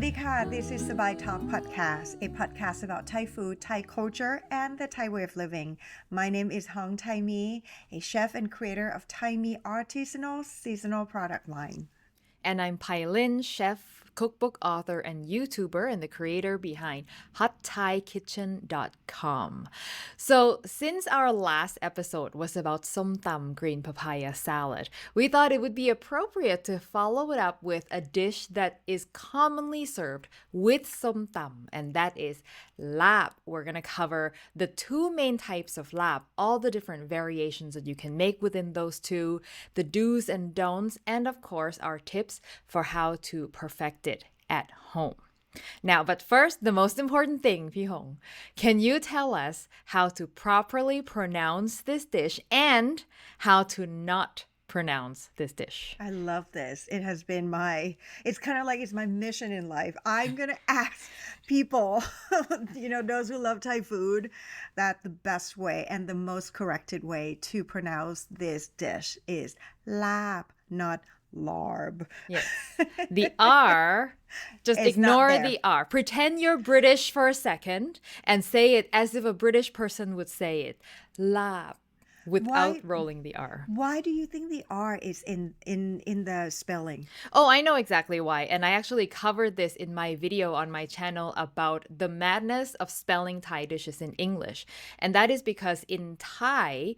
ดีค่ะ This is Sabai Talk Podcast, a podcast about Thai food, Thai culture, and the Thai way of living. My name is Hong Thaimee, a chef and creator of Thaimee artisanal seasonal product line. And I'm Pailin, chef, cookbook author, and YouTuber, and the creator behind HotThaiKitchen.com. So, since our last episode was about som tam green papaya salad, we thought it would be appropriate to follow it up with a dish that is commonly served with som tam, and that is Laab. We're going to cover the two main types of Laab, all the different variations that you can make within those two, the do's and don'ts, and of course, our tips for how to perfect it at home. Now, but first, the most important thing, Phi Hong, can you tell us how to properly pronounce this dish and how to not pronounce this dish? I love this. It has been it's kind of like it's my mission in life. I'm going to ask people, those who love Thai food, that the best way and the most corrected way to pronounce this dish is Laab, not Larb. Yes. The R, just It's ignore not there. the R. Pretend you're British for a second and say it as if a British person would say it. Laab, without Why- rolling the R. Why do you think the R is in the spelling? Oh, I know exactly why. And I actually covered this in my video on my channel about the madness of spelling Thai dishes in English. And that is because in Thai,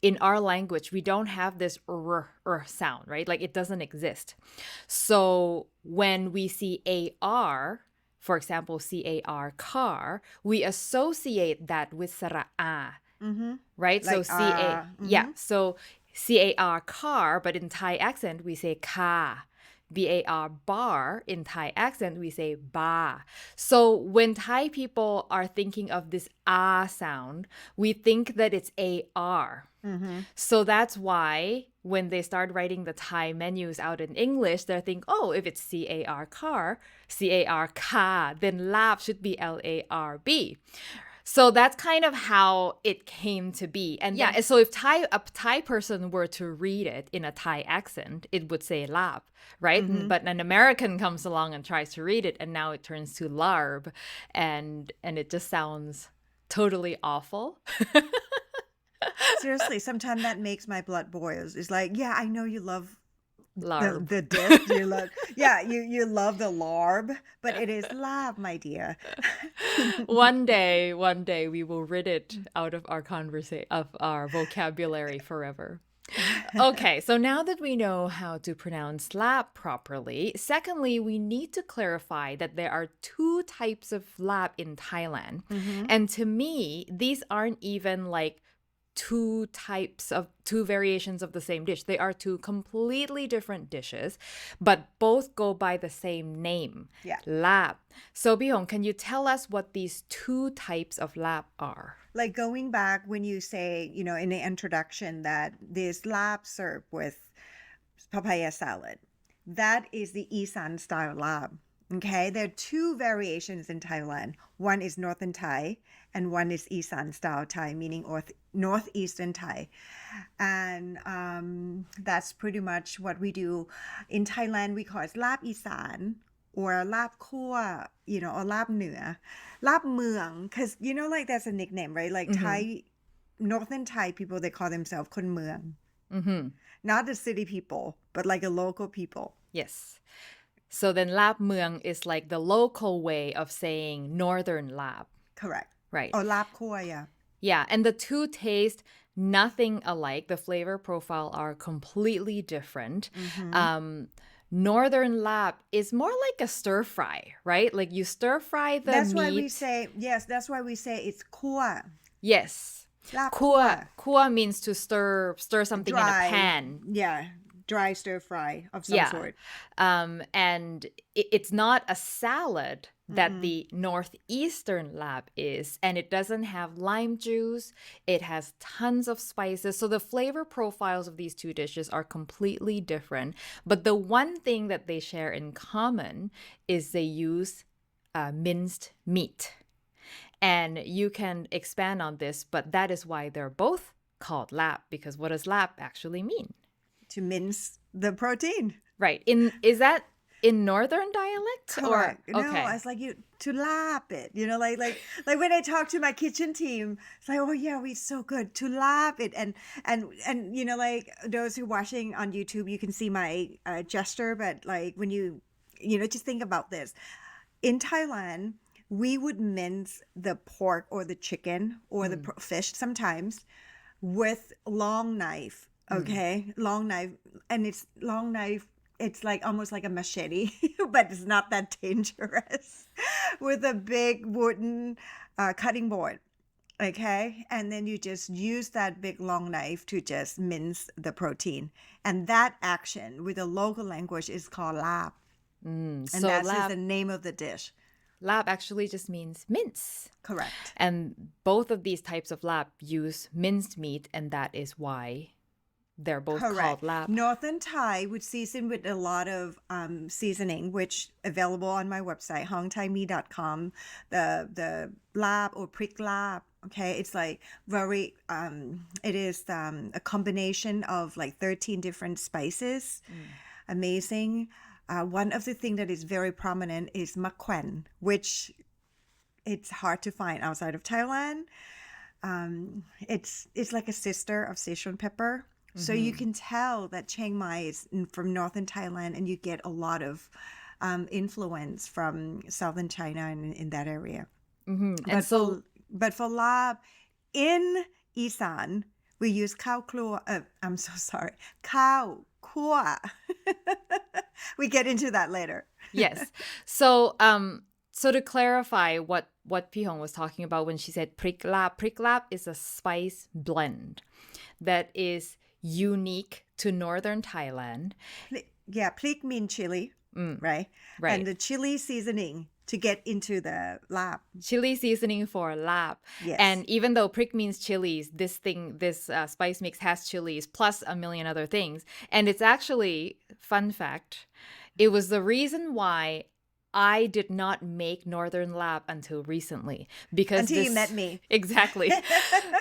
in our language, we don't have this sound, right? Like it doesn't exist. So when we see AR, for example, CAR, car, we associate that with sara-a, right? Like, so CA, yeah. So CAR, car, but in Thai accent, we say ka. BAR, bar, in Thai accent, we say ba. So when Thai people are thinking of this ah sound, we think that it's AR. So that's why when they start writing the Thai menus out in English, they think, oh, if it's CAR car, CAR ka, then Laab should be LARB. So that's kind of how it came to be. And yeah, so if a Thai person were to read it in a Thai accent, it would say Laab, right? But an American comes along and tries to read it, and now it turns to Larb, and it just sounds totally awful. Seriously, sometimes that makes my blood boil. It's like, yeah, I know you love Larb. the dish. You love, you love the larb, but it is Laab, my dear. One day we will rid it out of our vocabulary forever. Okay, so now that we know how to pronounce Laab properly, secondly, we need to clarify that there are two types of Laab in Thailand. And to me, these aren't even like two variations of the same dish. They are two completely different dishes, but both go by the same name, Laab. So Bihong, can you tell us what these two types of Laab are? Like going back when you say, in the introduction that this Laab served with papaya salad, that is the isan style Laab. Okay, there are two variations in Thailand. One is Northern Thai and one is Isan style Thai, meaning Northeastern Thai. And that's pretty much what we do. In Thailand, we call it Laab Isan or Laab Khua, or Laab Nua. Laab Muang, because, like that's a nickname, right? Like Thai, Northern Thai people, they call themselves Khun Muang. Not the city people, but like a local people. Yes. So then Laab Muang is like the local way of saying Northern Laab. Correct. Right. Or Laab Khua, yeah. Yeah, and the two taste nothing alike. The flavor profile are completely different. Northern Laab is more like a stir fry, right? Like you stir fry the That's meat. why we say it's Khua. Yes. Laab Khua. Khua means to stir something Dry. in a pan. Yeah, dry stir fry of some sort. And it's not a salad that the northeastern Laab is, and it doesn't have lime juice. It has tons of spices. So the flavor profiles of these two dishes are completely different. But the one thing that they share in common is they use minced meat. And you can expand on this, but that is why they're both called Laab, because what does Laab actually mean? To mince the protein. Right. Is that in northern dialect? Correct. Or No, okay. I was like, you to lap it. Like when I talk to my kitchen team, it's like, oh yeah, we're so good to lap it. And like those who are watching on YouTube, you can see my gesture, but like when just think about this. In Thailand, we would mince the pork or the chicken or the Mm, fish sometimes with long knife. mm. Okay, long knife, and it's long knife. It's like almost like a machete, but it's not that dangerous. With a big wooden cutting board. Okay, and then you just use that big long knife to just mince the protein, and that action with the local language is called Laab, and So that's just the name of the dish. lab actually just means mince. Correct. And both of these types of lab use minced meat, and that is why they're both called Correct. lab. Northern Thai would season with a lot of seasoning, which available on my website, hongthaimee.com. The lab or prick lab. Okay, it's like very. It is a combination of like 13 different spices. Amazing. One of the things that is very prominent is makwen, which it's hard to find outside of Thailand. It's like a sister of Sichuan pepper. So you Mm-hmm. can tell that Chiang Mai is from northern Thailand, and you get a lot of influence from southern China and in that area. Mm-hmm. And But so, for lab in Isan, we use cow klua. I'm so sorry, cow kua. We get into that later. yes. So to clarify what Pihong was talking about when she said prick lab is a spice blend that is unique to northern Thailand. Yeah, plik mean chili, Mm, right? And right. the chili seasoning to get into the lab. Chili seasoning for lab. Yes. And even though prick means chilies, this spice mix has chilies plus a million other things. And it's actually, fun fact, it was the reason why I did not make Northern Lab until recently because Until you this met me. exactly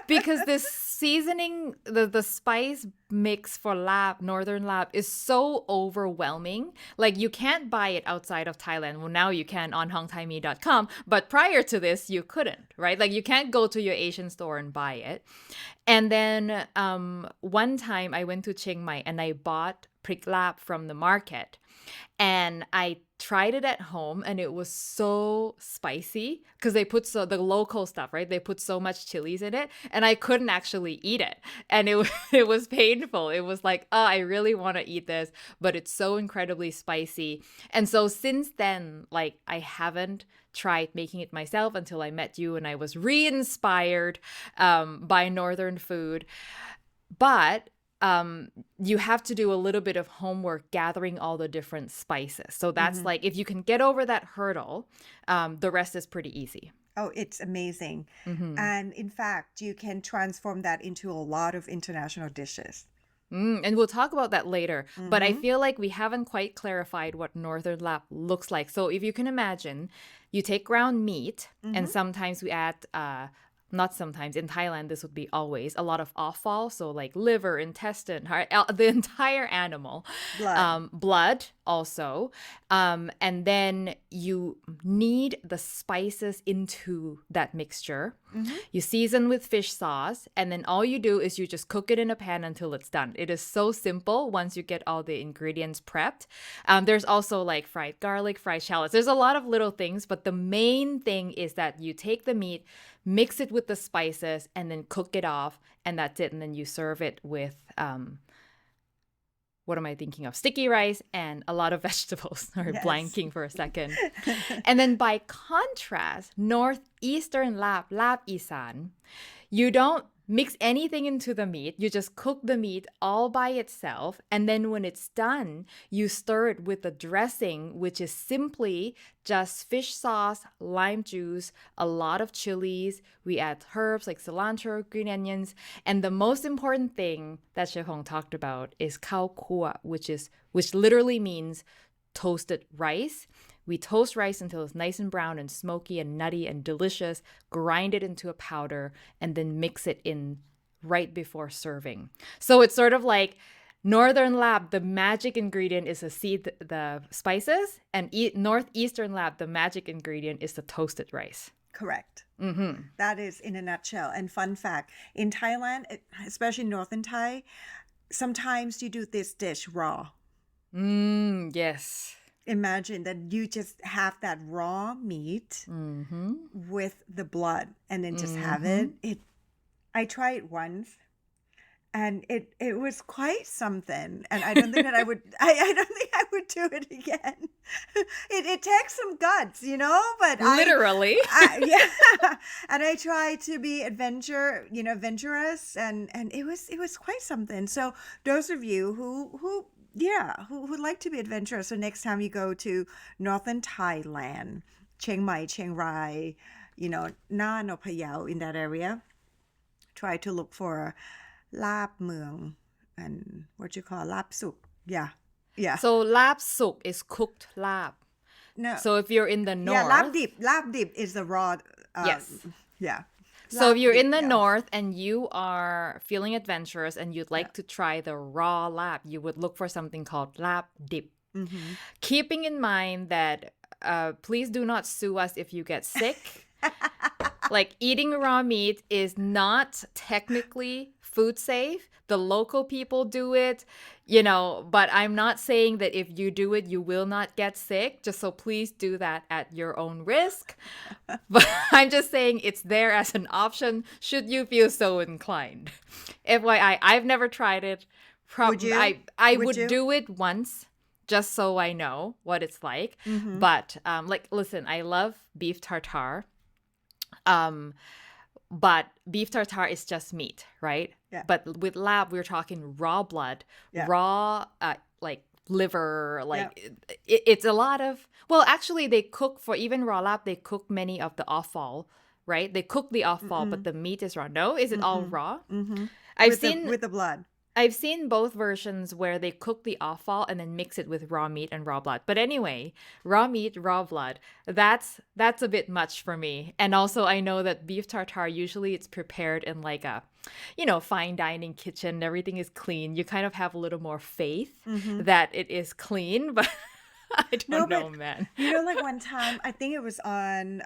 because this seasoning the spice mix for Lab Northern Lab is so overwhelming. Like you can't buy it outside of Thailand. Well, now you can on hongthaimee.com, but prior to this you couldn't, right? Like you can't go to your Asian store and buy it. And then one time I went to Chiang Mai and I bought prick lab from the market. And I tried it at home and it was so spicy because they put the local stuff, right? They put so much chilies in it and I couldn't actually eat it. And it was painful. It was like, oh, I really want to eat this, but it's so incredibly spicy. And so since then, like I haven't tried making it myself until I met you and I was re-inspired by Northern food. But you have to do a little bit of homework gathering all the different spices. So that's Mhm. like, if you can get over that hurdle, the rest is pretty easy. Oh, it's amazing. Mm-hmm. And in fact, you can transform that into a lot of international dishes. And we'll talk about that later. But I Mm-hmm. feel like we haven't quite clarified what Northern Lap looks like. So if you can imagine, you take ground meat, and Mm-hmm. sometimes we add, not sometimes, in Thailand, this would be always, a lot of offal. So like liver, intestine, heart, the entire animal. Blood. Blood also. And then you knead the spices into that mixture. Mm-hmm. You season with fish sauce, and then all you do is you just cook it in a pan until it's done. It is so simple once you get all the ingredients prepped. There's also like fried garlic, fried shallots. There's a lot of little things, but the main thing is that you take the meat, mix it with the spices, and then cook it off, and that's it. And then you serve it with what am I thinking of? Sticky rice and a lot of vegetables. Sorry, Yes. blanking for a second. And then by contrast, northeastern Lab Isan, you don't mix anything into the meat. You just cook the meat all by itself. And then when it's done, you stir it with a dressing, which is simply just fish sauce, lime juice, a lot of chilies. We add herbs like cilantro, green onions. And the most important thing that Chef Hong talked about is khao kua, which literally means toasted rice. We toast rice until it's nice and brown and smoky and nutty and delicious, grind it into a powder, and then mix it in right before serving. So it's sort of like Northern Lab, the magic ingredient is the spices, and Northeastern Lab, the magic ingredient is the toasted rice. Correct. Mm-hmm. That is in a nutshell. And fun fact, in Thailand, especially Northern Thai, sometimes you do this dish raw. Yes. Imagine that you just have that raw meat with the blood and then just have it. I tried it once and it was quite something. And I don't think that I would I don't think I would do it again. It takes some guts, but Literally. yeah. And I tried to be adventurous and it was quite something. So those of you who would like to be adventurous. So next time you go to northern Thailand, Chiang Mai, Chiang Rai, Nan or Phayao in that area, try to look for Laab Mueang and what you call Laab Suk. Yeah. So Lab Suk is cooked lab. No. So if you're in the north. Yeah, Laab Dip is the raw. Yes. Yeah. So if you're in the yeah. north and you are feeling adventurous and you'd like to try the raw lab, you would look for something called lab dip. Keeping in mind that please do not sue us if you get sick. Like eating raw meat is not technically food safe. The local people do it, but I'm not saying that if you do it, you will not get sick. Just so please do that at your own risk. But I'm just saying it's there as an option should you feel so inclined. FYI, I've never tried it. Would you? I would do it once just so I know what it's like. But listen, I love beef tartare. But beef tartare is just meat, right? Yeah. But with lab, we're talking raw blood, raw, liver, it's a lot of, well, actually they cook for even raw lab, they cook many of the offal, right? They cook the offal, but the meat is raw. No, is it all raw? I've seen with the blood. I've seen both versions where they cook the offal and then mix it with raw meat and raw blood. But anyway, raw meat, raw blood, that's a bit much for me. And also I know that beef tartare, usually it's prepared in like a, fine dining kitchen. Everything is clean. You kind of have a little more faith that it is clean, but I don't know, man. Like one time, I think it was on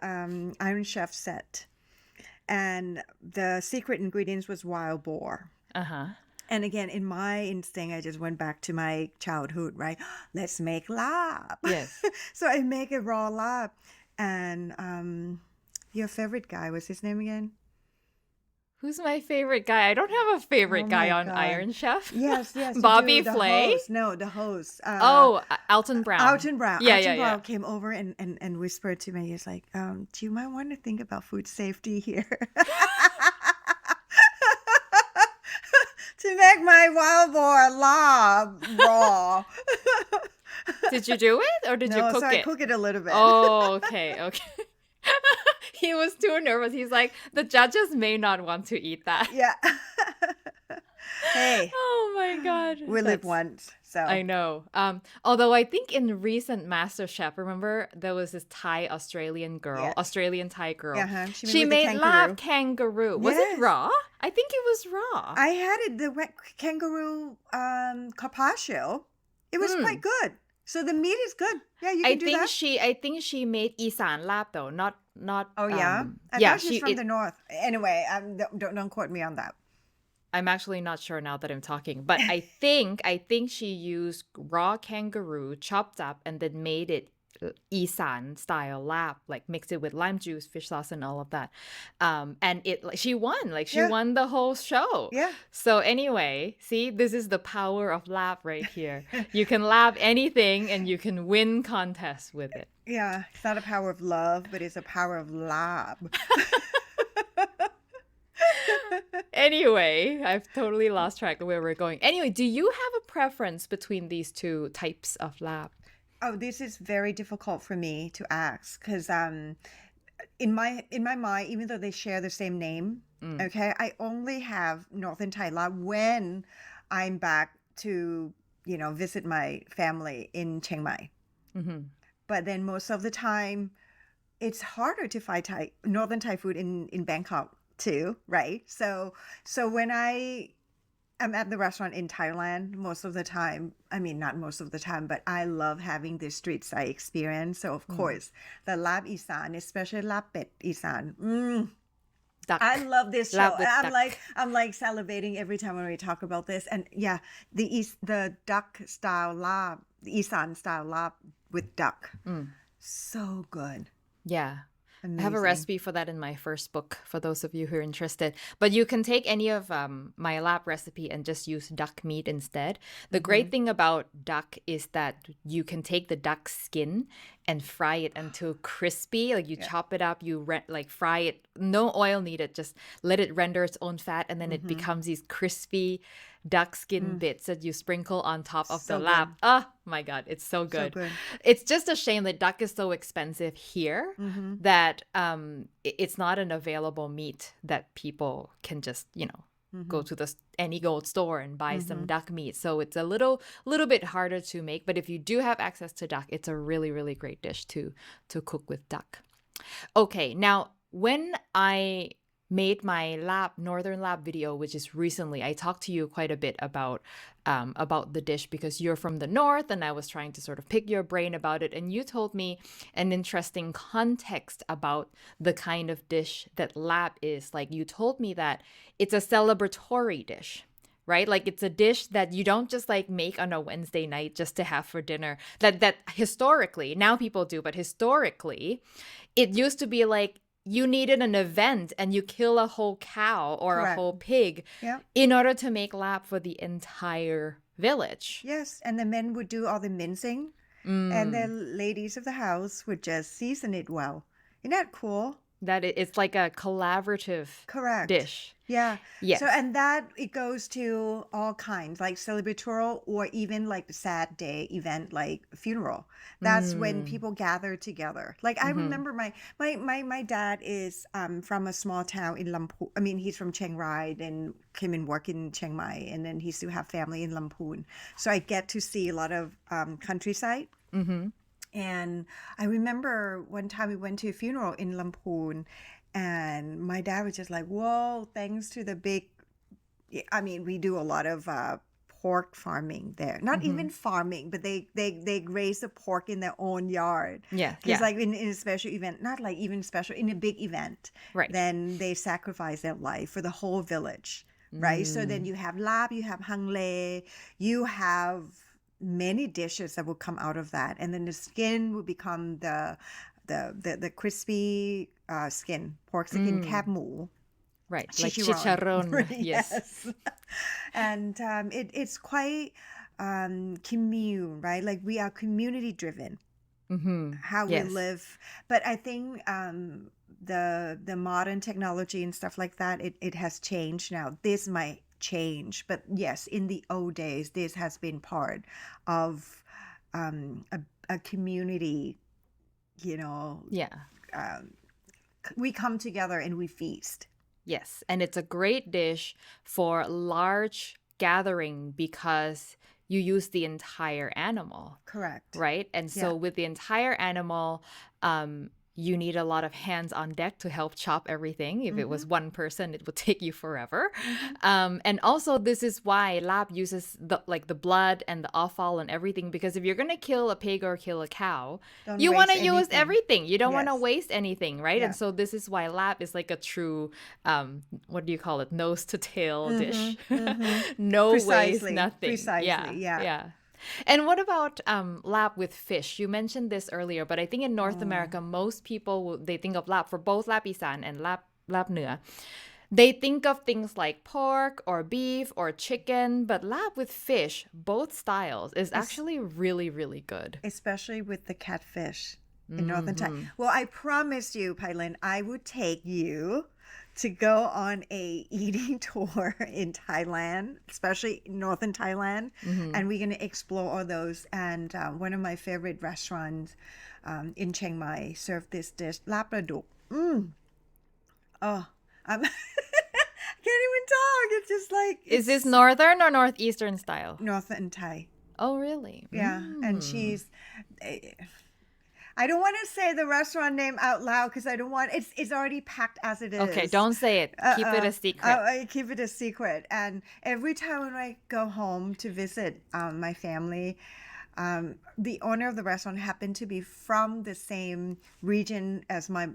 Iron Chef set, and the secret ingredients was wild boar. And again, in my instinct, I just went back to my childhood, right? Let's make lab. Yes. So I make a raw lab. And your favorite guy, what's his name again? Who's my favorite guy? I don't have a favorite guy on Iron Chef. Yes. Bobby Flay? The host. Alton Brown. Alton Brown. Yeah, Alton Brown came over and whispered to me, he's like, do you might want to think about food safety here? To make my wild boar lab raw. Did you do it or did you cook it? I cook it a little bit. Oh, okay. He was too nervous. He's like, the judges may not want to eat that. Yeah. Hey. Oh my God. We live once, so. I know. Although I think in recent MasterChef, remember there was this Australian Thai girl. She made lab kangaroo. Was it raw? I think it was raw. I had it, the kangaroo carpaccio. It was quite good. So the meat is good. Yeah, you can do that. I think she made isan lab though, not. Oh yeah. I thought she's from the north. Anyway, don't quote me on that. I'm actually not sure now that I'm talking, but I think she used raw kangaroo, chopped up, and then made it isan style lab, like mixed it with lime juice, fish sauce, and all of that. And she won, won the whole show. Yeah. So anyway, see, this is the power of lab right here. You can lab anything, and you can win contests with it. Yeah, it's not a power of love, but it's a power of lab. Anyway, I've totally lost track of where we're going. Anyway, do you have a preference between these two types of lab? Oh, this is very difficult for me to ask because in my mind, even though they share the same name, okay, I only have Northern Thai lab when I'm back to visit my family in Chiang Mai. But then most of the time, it's harder to find Northern Thai food in Bangkok too, right? So when I I'm at the restaurant in Thailand most of the time. I mean, not most of the time, but I love having this street side experience. So, of course, the Laab Isan, especially Laab Pet Isan. Duck. I love this show. Lab with I'm duck. like salivating every time when we talk about this. And yeah, the duck style lab, the Isan style lab with duck. So good. Yeah. Amazing. I have a recipe for that in my first book for those of you who are interested. But you can take any of my lab recipe and just use duck meat instead. The great thing about duck is that you can take the duck skin and fry it until crispy. Like you chop it up, you fry it. No oil needed. Just let it render its own fat, and then it becomes these crispy duck skin bits that you sprinkle on top of So the lab. Oh my God, it's so good. good. It's just a shame that duck is so expensive here that it's not an available meat that people can just, go to any gold store and buy some duck meat. So it's a little bit harder to make. But if you do have access to duck, it's a really, really great dish to cook with duck. Okay, now when I made my Northern Lab video, which is recently, I talked to you quite a bit about the dish because you're from the North, and I was trying to sort of pick your brain about it. And you told me an interesting context about the kind of dish that Lab is. Like you told me that it's a celebratory dish, right? Like it's a dish that you don't just like make on a Wednesday night just to have for dinner. That historically, now people do, but historically, it used to be like, you needed an event and you kill a whole cow or a whole pig in order to make lab for the entire village. Yes, and the men would do all the mincing, and the ladies of the house would just season it well. Isn't that cool? That it's like a collaborative dish. Yeah. Yes. So, and that it goes to all kinds, like celebratory or even like the sad day event, like funeral. That's when people gather together. Like I remember my dad is from a small town in Lamphun. I mean, he's from Chiang Rai and came and worked in Chiang Mai, and then he still have family in Lamphun. So I get to see a lot of countryside. And I remember one time we went to a funeral in Lamphun, and my dad was just like, whoa, thanks to the big, I mean, we do a lot of pork farming there. Not even farming, but they raise the pork in their own yard. Yeah. Because like in a special event, not like even special, in a big event, right? Then they sacrifice their life for the whole village, right? So then you have lab, you have hang le, you have many dishes that will come out of that, and then the skin will become the crispy skin, pork skin, cab mu, right? Like chicharron. Yes. And it's quite commune, right? Like we are community driven, how we live. But I think the modern technology and stuff like that, it has changed now. This might change, but yes, in the old days this has been part of a community, we come together and we feast. Yes, and it's a great dish for large gathering because you use the entire animal. Correct. Right? And so with the entire animal, you need a lot of hands on deck to help chop everything. If it was one person, it would take you forever. And also, this is why Lab uses the blood and the offal and everything, because if you're going to kill a pig or kill a cow, you want to use everything. You don't want to waste anything, right? And so this is why Lab is like a true, what do you call it? Nose to tail dish. No waste, nothing. Precisely, yeah. And what about lab with fish? You mentioned this earlier, but I think in North America, most people, they think of lab for both lab isan and lab Nua. They think of things like pork or beef or chicken, but lab with fish, both styles, is actually really, really good. Especially with the catfish in Northern Thailand. Well, I promised you, Pailin, I would take you to go on a eating tour in Thailand, especially northern Thailand, and we're going to explore all those. And one of my favorite restaurants in Chiang Mai served this dish, Laab Praduk. Oh, I can't even talk. It's just like... Is this northern or northeastern style? Northern Thai. Oh, really? Yeah, and she's... I don't want to say the restaurant name out loud because I don't want it's already packed as it is. Okay, don't say it. Keep it a secret. I keep it a secret. And every time when I go home to visit my family, the owner of the restaurant happened to be from the same region as my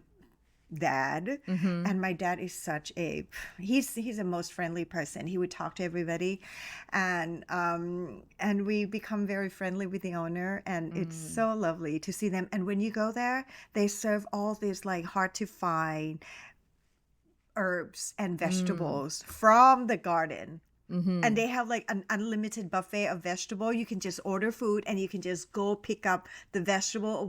dad, and my dad is he's a most friendly person. He would talk to everybody, and we become very friendly with the owner, and it's so lovely to see them. And when you go there, they serve all these like hard to find herbs and vegetables from the garden. And they have like an unlimited buffet of vegetable. You can just order food and you can just go pick up the vegetable or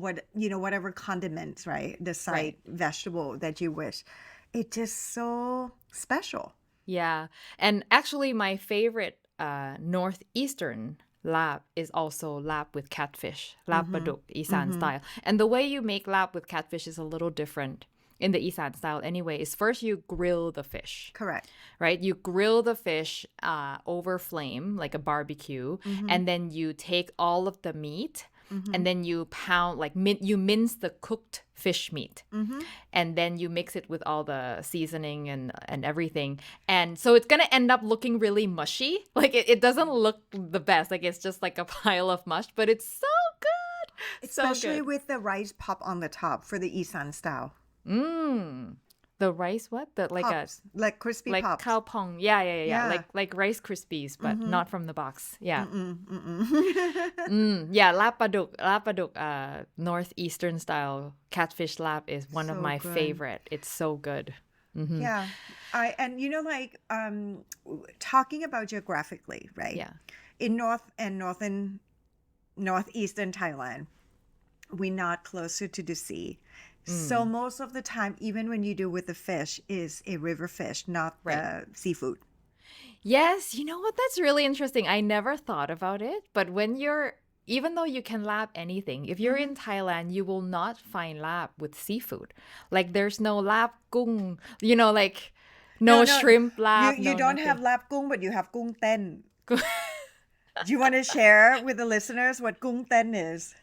whatever condiments, right? The side vegetable that you wish. It's just so special. Yeah. And actually my favorite northeastern Laab is also Laab with catfish. Laab Baduk, Isan style. And the way you make Laab with catfish is a little different in the Isan style anyway, is first you grill the fish. Correct. Right? You grill the fish over flame, like a barbecue, and then you take all of the meat and then you pound, like you mince the cooked fish meat. And then you mix it with all the seasoning and everything. And so it's going to end up looking really mushy. Like it doesn't look the best. Like it's just like a pile of mush, but it's so good. Especially with the rice pop on the top for the Isan style. The rice what? Pops, like crispy like pops. cow pong. Yeah. Like Rice Krispies, but not from the box. Yeah. Yeah, Laab Paduk, northeastern style catfish lap is one of my favorite. It's so good. Yeah. Talking about geographically, right? Yeah. In northeastern Thailand, we're not closer to the sea. So most of the time, even when you do with the fish, is a river fish, not the seafood. Yes, you know what? That's really interesting. I never thought about it. But even though you can lab anything, if you're in Thailand, you will not find lab with seafood. Like there's no lab gung, like no shrimp lab. You don't have lab gung, but you have gung ten. Do you want to share with the listeners what gung ten is?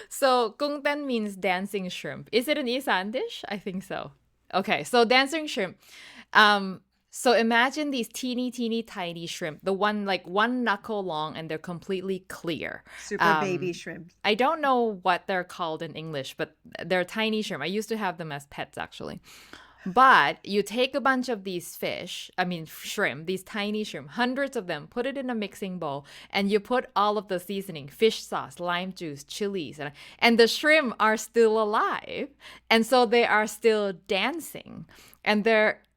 So gung ten means dancing shrimp. Is it an Isan dish? I think so. Okay, so dancing shrimp. So imagine these teeny tiny shrimp, the one knuckle long, and they're completely clear. Super baby shrimp. I don't know what they're called in English, but they're tiny shrimp. I used to have them as pets actually. But you take a bunch of these shrimp, these tiny shrimp, hundreds of them, put it in a mixing bowl, and you put all of the seasoning, fish sauce, lime juice, chilies, and the shrimp are still alive. And so they are still dancing. And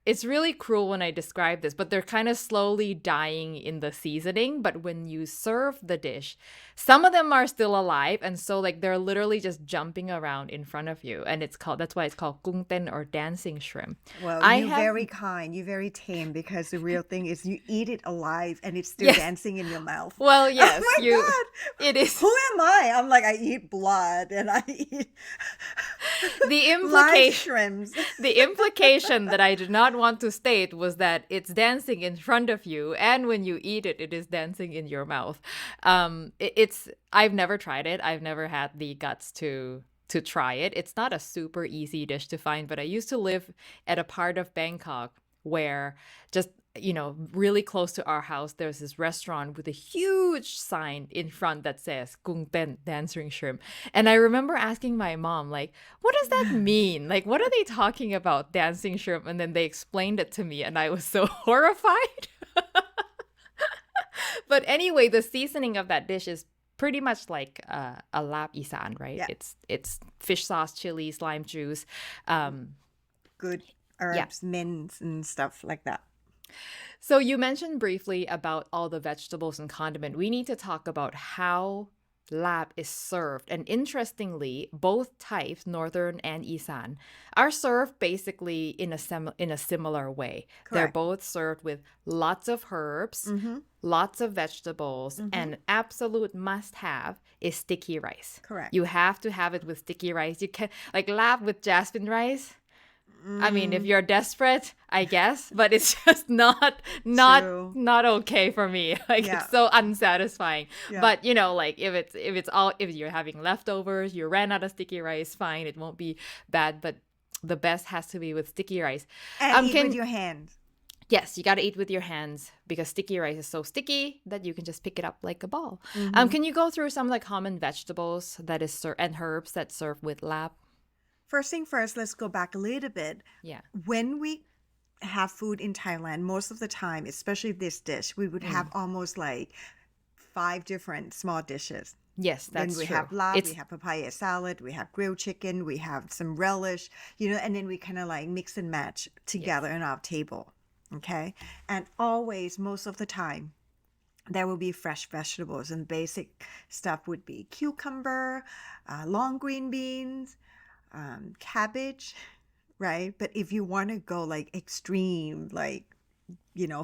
it's really cruel when I describe this, but they're kind of slowly dying in the seasoning. But when you serve the dish, some of them are still alive. And so they're literally just jumping around in front of you. And that's why it's called gung ten or dancing shrimp. Well, you're very kind. You're very tame because the real thing is you eat it alive and it's still dancing in your mouth. Well, yes. Oh my God. It is. Who am I? I'm like, I eat blood and I eat live shrimps. The implication that I did not want to state was that it's dancing in front of you, and when you eat it, it is dancing in your mouth. I've never tried it. I've never had the guts to try it. It's not a super easy dish to find, but I used to live at a part of Bangkok where just really close to our house, there's this restaurant with a huge sign in front that says gung ten, dancing shrimp. And I remember asking my mom, what does that mean? What are they talking about, dancing shrimp? And then they explained it to me and I was so horrified. But anyway, the seasoning of that dish is pretty much like a Laab Isan, right? Yeah. It's fish sauce, chilies, lime juice. Good herbs, mints and stuff like that. So you mentioned briefly about all the vegetables and condiment. We need to talk about how Laab is served. And interestingly, both types, Northern and Isan, are served basically in a similar way. Correct. They're both served with lots of herbs, lots of vegetables, and absolute must-have is sticky rice. Correct. You have to have it with sticky rice. You can Laab with jasmine rice. I mean, if you're desperate, I guess, but it's just True. not okay for me. Like Yeah. it's so unsatisfying. Yeah. But like if you're having leftovers, you ran out of sticky rice, fine, it won't be bad, but the best has to be with sticky rice. And eat with your hands. Yes, you got to eat with your hands because sticky rice is so sticky that you can just pick it up like a ball. Can you go through some like common vegetables that is and herbs that serve with lab? First thing first, let's go back a little bit. Yeah. When we have food in Thailand, most of the time, especially this dish, we would have almost like 5 different small dishes. Yes, that's Then we true. have lab, we have papaya salad, we have grilled chicken, we have some relish, and then we kind of like mix and match together on our table. Okay. And always, most of the time, there will be fresh vegetables, and basic stuff would be cucumber, long green beans, cabbage, right? But if you want to go like extreme, like,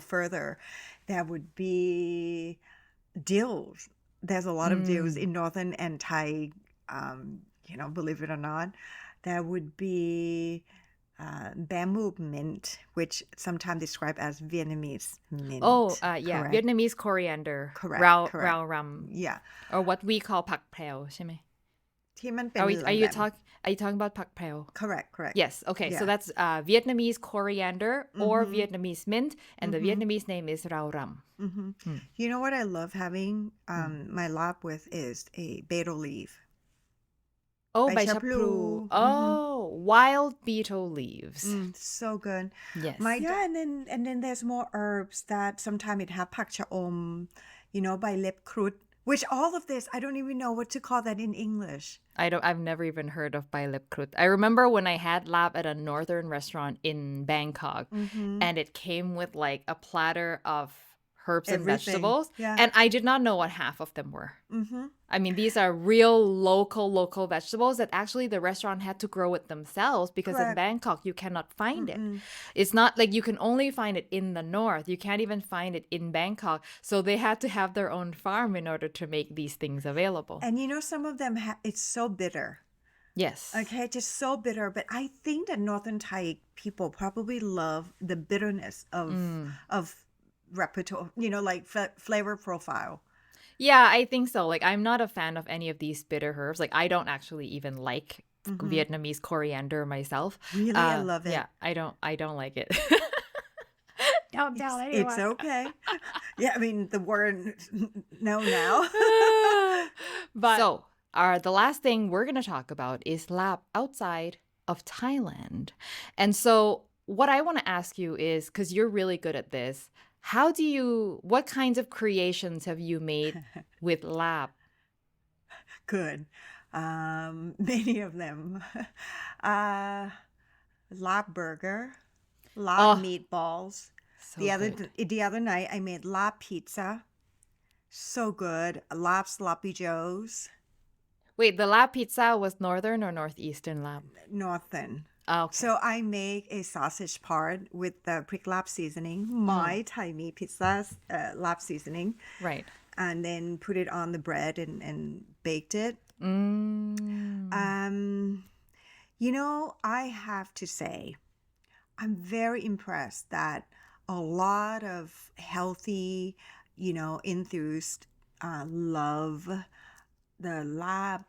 further, there would be dills. There's a lot of dills in northern and Thai, believe it or not. There would be bamboo mint, which sometimes described as Vietnamese mint. Oh, yeah, Correct. Vietnamese coriander. Correct, Rau correct. ram. Yeah. Or what we call pak preo, ใช่ไหม? ที่มันเป็น Are เหลือง you แหลม talking about pak preo? Correct. Yes. Okay. So Yeah. that's Vietnamese coriander or Vietnamese mint, and the Vietnamese name is rau ram. You know what I love having my lap with is a betel leaf. Oh, Bai by chap chaplu. lu. Oh, wild beetle leaves. So good. Yes. And then there's more herbs that sometimes it have pak cha om, by lep krut, which all of this, I don't even know what to call that in English. I've never even heard of bai lep krut. I remember when I had lab at a northern restaurant in Bangkok, and it came with like a platter of herbs and Everything. vegetables, Yeah. and I did not know what half of them were. I mean, these are real local vegetables that actually the restaurant had to grow it themselves because in Correct. Bangkok you cannot find it. It's not like you can only find it in the north. You can't even find it in Bangkok. So they had to have their own farm in order to make these things available. And some of them, it's so bitter. Yes. Okay, just so bitter. But I think that Northern Thai people probably love the bitterness of repertoire, like flavor profile. Yeah, I think so. Like, I'm not a fan of any of these bitter herbs. Like, I don't actually even like Vietnamese coriander myself. Really, I love it. Yeah, I don't like it. Don't tell anyone. It's okay. Yeah, I mean, the word no now. But so, the last thing we're going to talk about is lab outside of Thailand. And so, what I want to ask you is, because you're really good at this, what kinds of creations have you made with lab? Good. Many of them. Lab burger, lab meatballs. So The other night I made lab pizza. So good. Lab sloppy joes. Wait, the lab pizza was northern or northeastern lab? Northern. Oh, okay. So I make a sausage part with the prick lab seasoning, my Thaimee pizza's lab seasoning. Right. And then put it on the bread and baked it. I have to say, I'm very impressed that a lot of healthy, enthused love the lab,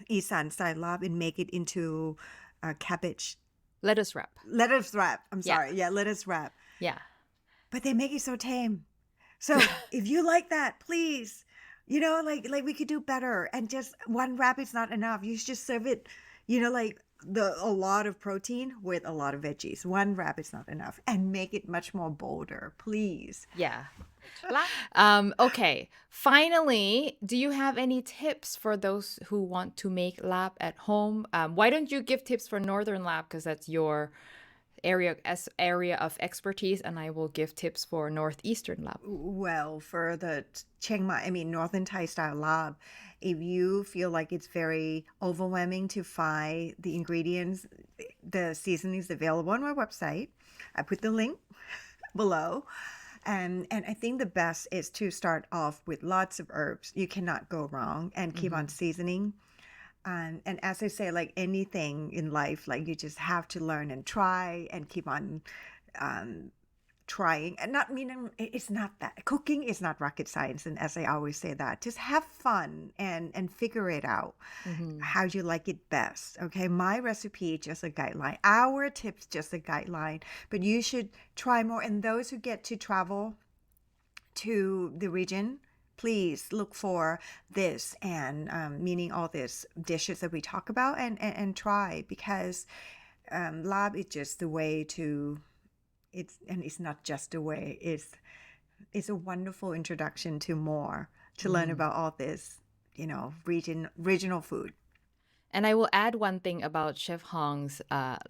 isan style lab, and make it into cabbage. Lettuce wrap. I'm sorry. Yeah, lettuce wrap. Yeah. But they make it so tame. So if you like that, please, like we could do better. And just one wrap is not enough. You should just serve it, like a lot of protein with a lot of veggies. One wrap is not enough. And make it much more bolder, please. Yeah. Okay. Finally, do you have any tips for those who want to make lab at home? Why don't you give tips for Northern lab, because that's your area of expertise, and I will give tips for Northeastern lab. Well, for the Chiang Mai, Northern Thai style lab, if you feel like it's very overwhelming to find the ingredients, the seasoning is available on my website. I put the link below. And I think the best is to start off with lots of herbs. You cannot go wrong, and keep on seasoning. And as I say, like anything in life, like you just have to learn and try and keep on um, trying. And not meaning it's not that cooking is not rocket science. And as I always say that, just have fun and figure it out Mm-hmm. how you like it best. Okay, my recipe just a guideline. Our tips just a guideline, but you should try more. And those who get to travel to the region, please look for this and meaning all these dishes that we talk about and try because Laab is just the way to it's not just a way, it's a wonderful introduction to more to learn Mm-hmm. about all this, regional food. And I will add one thing about Chef Hong's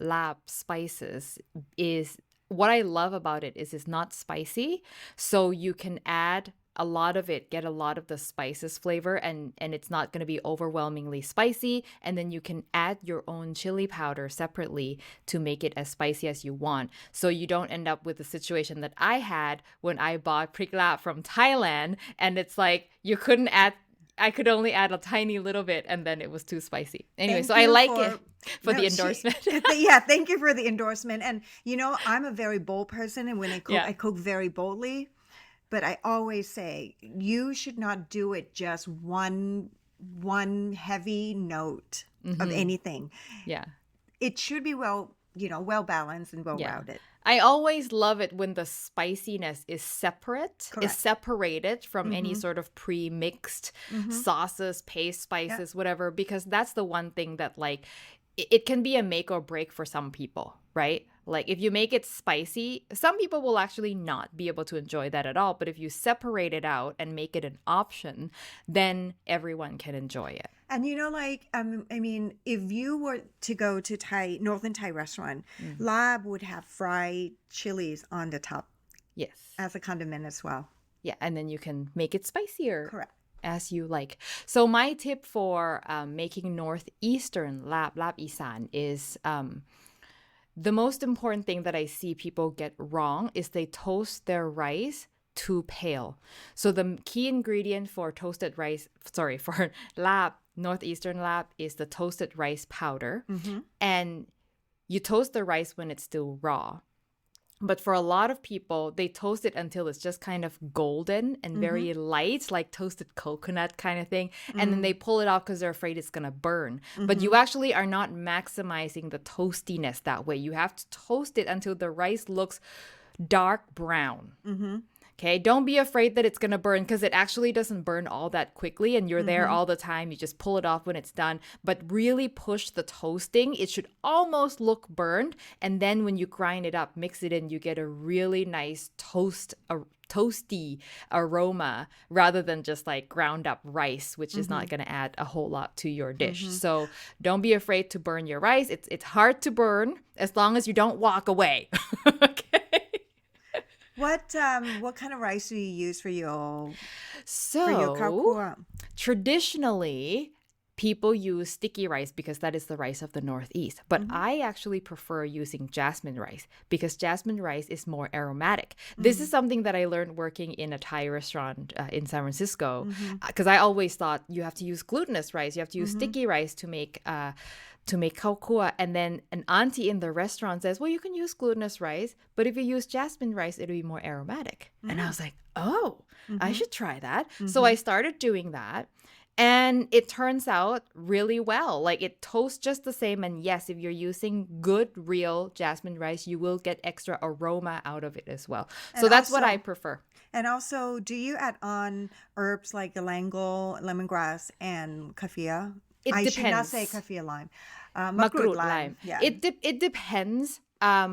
Lab spices is what I love about it is it's not spicy. So you can add a lot of it, get a lot of the spices flavor and it's not going to be overwhelmingly spicy. And then you can add your own chili powder separately to make it as spicy as you want. So you don't end up with the situation that I had when I bought Priklap from Thailand and it's like you couldn't add I could only add a tiny little bit and then it was too spicy. Anyway, Thank so I you like for it for no the she endorsement. yeah, thank you for the endorsement. And I'm a very bold person, and when I cook Yeah. I cook very boldly, but I always say you should not do it just one heavy note of Mm-hmm. anything. Yeah. It should be well balanced and well Yeah. rounded. I always love it when the spiciness is Correct. separated from any Mm-hmm. sort of pre-mixed Mm-hmm. sauces, paste Yeah. spices, whatever, because that's the one thing that like it can be a make or break for some people, right? Like if you make it spicy, some people will actually not be able to enjoy that at all. But if you separate it out and make it an option, then everyone can enjoy it. And I mean, if you were to go to Northern Thai restaurant, Mm. Laab would have fried chilies on the top Yes. as a condiment as well. Yeah. And then you can make it spicier Correct. as you like. So my tip for making northeastern lab isan is the most important thing that I see people get wrong is they toast their rice too pale. So the key ingredient for toasted rice, sorry, for lab, northeastern lab is the toasted rice powder. Mm-hmm. And you toast the rice when it's still raw. But for a lot of people, they toast it until it's just kind of golden and very light, like toasted coconut kind of thing. And then they pull it off because they're afraid it's going to burn. But you actually are not maximizing the toastiness that way. You have to toast it until the rice looks dark brown. Mm-hmm. Okay, don't be afraid that it's going to burn because it actually doesn't burn all that quickly and you're there all the time. You just pull it off when it's done, but really push the toasting. It should almost look burned. And then when you grind it up, mix it in, you get a really nice toasty aroma rather than just like ground up rice, which is not going to add a whole lot to your dish. So don't be afraid to burn your rice. It's hard to burn as long as you don't walk away. Okay. What kind of rice do you use for your khao So kua? traditionally, people use sticky rice because that is the rice of the Northeast. But I actually prefer using jasmine rice because jasmine rice is more aromatic. This is something that I learned working in a Thai restaurant in San Francisco because I always thought you have to use glutinous rice, you have to use sticky rice to make khao kua. And then an auntie in the restaurant says, well, you can use glutinous rice, but if you use jasmine rice, it'll be more aromatic. And I was like, oh, I should try that. So I started doing that. And it turns out really well. Like it toasts just the same. And yes, if you're using good, real jasmine rice, you will get extra aroma out of it as well. So And that's what I also- prefer. And also, do you add on herbs like galangal, lemongrass, and kaffir? It I should not depends. say kaffir lime. Makrut Makrut lime. Yeah. It depends.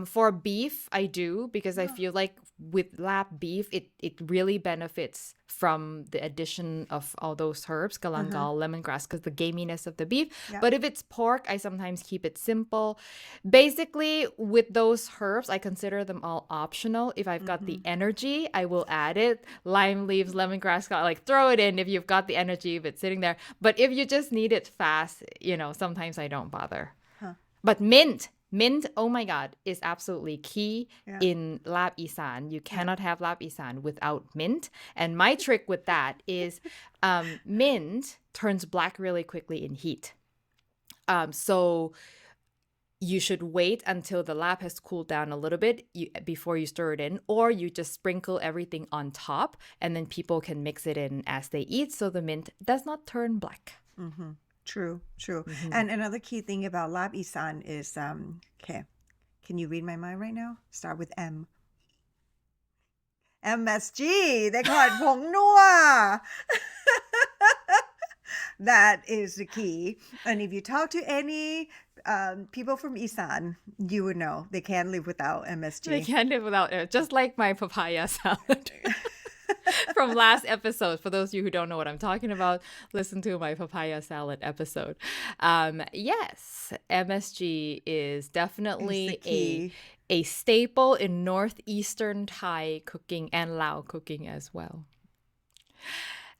For beef, I do because I feel like with lab beef, it really benefits from the addition of all those herbs, galangal, lemongrass, because the gaminess of the beef. Yeah. But if it's pork, I sometimes keep it simple. Basically, with those herbs, I consider them all optional. If I've got the energy, I will add it. Lime leaves, lemongrass, like throw it in if you've got the energy, if it's sitting there. But if you just need it fast, sometimes I don't bother. But mint, oh my God, is absolutely key in Lab Isan. You cannot have Lab Isan without mint. And my trick with that is mint turns black really quickly in heat. So you should wait until the lab has cooled down a little bit before you stir it in, or you just sprinkle everything on top, and then people can mix it in as they eat so the mint does not turn black. Mm-hmm. True. And another key thing about Laab Isan is, okay, can you read my mind right now? Start with M. MSG. They call it Pong Nua. That is the key. And if you talk to any people from Isan, you would know they can't live without MSG. They can't live without it, just like my papaya salad from last episode. For those of you who don't know what I'm talking about, listen to my papaya salad episode. Yes, MSG is definitely a staple in northeastern Thai cooking and Lao cooking as well.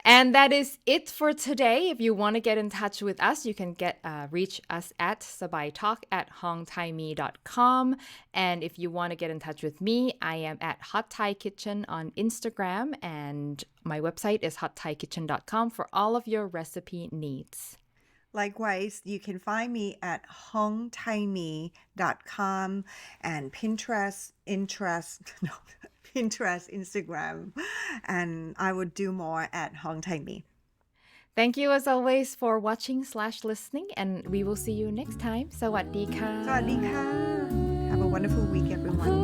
And that is it for today. If you want to get in touch with us, you can reach us at sabaitalk@hongthaimee.com. And if you want to get in touch with me, I am at Hot Thai Kitchen on Instagram, and my website is hotthaikitchen.com for all of your recipe needs. Likewise, you can find me at hongthaimee.com and Pinterest, Instagram, and I would do more at Hong Thaimee. Thank you as always for watching/listening, and we will see you next time. สวัสดีค่ะ สวัสดีค่ะ. Have a wonderful week, everyone.